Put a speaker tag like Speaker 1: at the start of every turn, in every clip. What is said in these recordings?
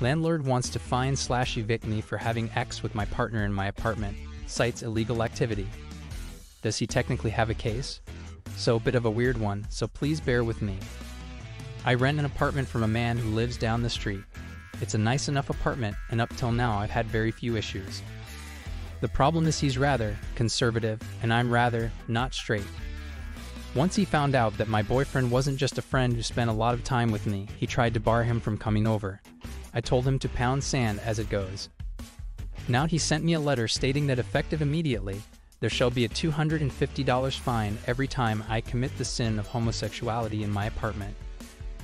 Speaker 1: Landlord wants to fine/evict me for having X with my partner in my apartment, cites illegal activity. Does he technically have a case? So, bit of a weird one, so please bear with me. I rent an apartment from a man who lives down the street. It's a nice enough apartment, and up till now I've had very few issues. The problem is he's rather conservative, and I'm rather not straight. Once he found out that my boyfriend wasn't just a friend who spent a lot of time with me, he tried to bar him from coming over. I told him to pound sand as it goes. Now he sent me a letter stating that effective immediately, there shall be a $250 fine every time I commit the sin of homosexuality in my apartment.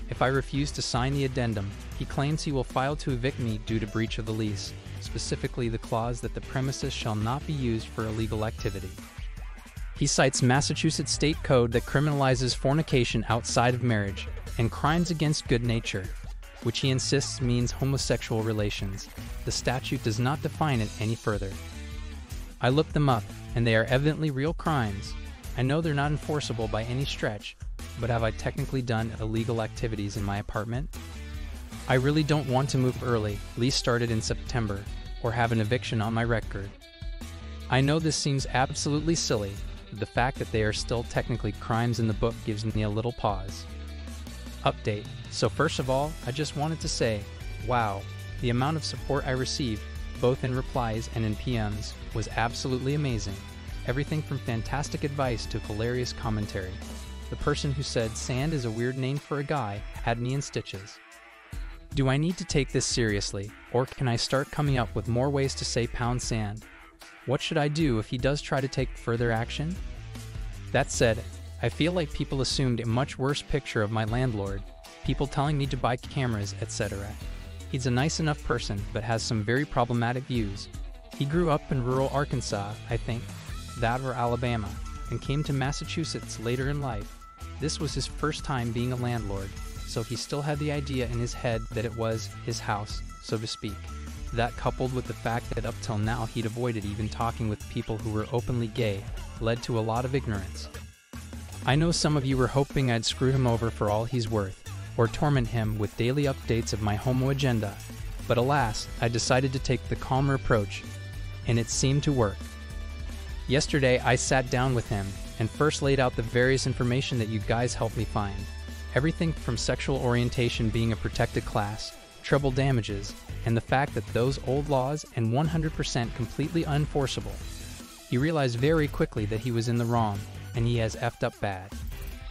Speaker 1: If I refuse to sign the addendum, he claims he will file to evict me due to breach of the lease, specifically the clause that the premises shall not be used for illegal activity. He cites Massachusetts state code that criminalizes fornication outside of marriage and crimes against good nature, which he insists means homosexual relations. The statute does not define it any further. I looked them up, and they are evidently real crimes. I know they're not enforceable by any stretch, but have I technically done illegal activities in my apartment? I really don't want to move early, lease started in September, or have an eviction on my record. I know this seems absolutely silly, but the fact that they are still technically crimes in the book gives me a little pause. Update. So first of all, I just wanted to say, wow, the amount of support I received, both in replies and in PMs, was absolutely amazing. Everything from fantastic advice to hilarious commentary. The person who said sand is a weird name for a guy had me in stitches. Do I need to take this seriously, or can I start coming up with more ways to say pound sand? What should I do if he does try to take further action? That said, I feel like people assumed a much worse picture of my landlord, people telling me to buy cameras, etc. He's a nice enough person, but has some very problematic views. He grew up in rural Arkansas, I think, that or Alabama, and came to Massachusetts later in life. This was his first time being a landlord, so he still had the idea in his head that it was his house, so to speak. That, coupled with the fact that up till now he'd avoided even talking with people who were openly gay, led to a lot of ignorance. I know some of you were hoping I'd screw him over for all he's worth, or torment him with daily updates of my homo agenda, but alas, I decided to take the calmer approach, and it seemed to work. Yesterday I sat down with him, and first laid out the various information that you guys helped me find. Everything from sexual orientation being a protected class, treble damages, and the fact that those old laws and 100% completely unenforceable. He realized very quickly that he was in the wrong, and he has effed up bad.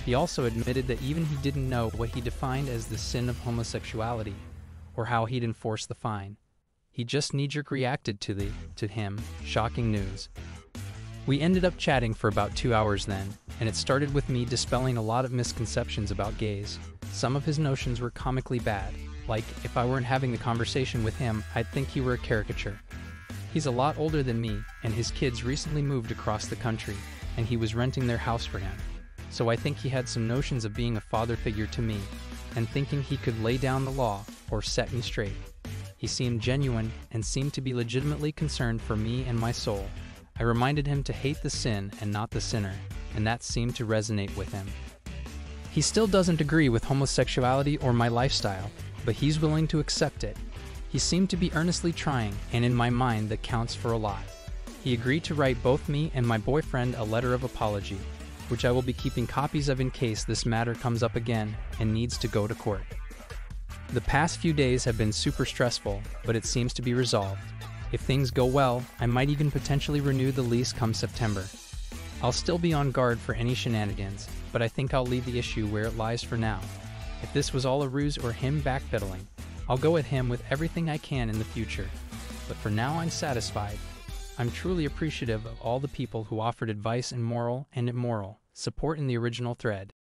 Speaker 1: He also admitted that even he didn't know what he defined as the sin of homosexuality, or how he'd enforce the fine. He just knee-jerk reacted to him, shocking news. We ended up chatting for about 2 hours then, and it started with me dispelling a lot of misconceptions about gays. Some of his notions were comically bad, like if I weren't having the conversation with him, I'd think he were a caricature. He's a lot older than me, and his kids recently moved across the country, and he was renting their house for him. So I think he had some notions of being a father figure to me, and thinking he could lay down the law, or set me straight. He seemed genuine, and seemed to be legitimately concerned for me and my soul. I reminded him to hate the sin and not the sinner, and that seemed to resonate with him. He still doesn't agree with homosexuality or my lifestyle, but he's willing to accept it. He seemed to be earnestly trying, and in my mind that counts for a lot. He agreed to write both me and my boyfriend a letter of apology, which I will be keeping copies of in case this matter comes up again and needs to go to court. The past few days have been super stressful, but it seems to be resolved. If things go well, I might even potentially renew the lease come September. I'll still be on guard for any shenanigans, but I think I'll leave the issue where it lies for now. If this was all a ruse or him backpedaling, I'll go at him with everything I can in the future. But for now I'm satisfied. I'm truly appreciative of all the people who offered advice and moral and immoral support in the original thread.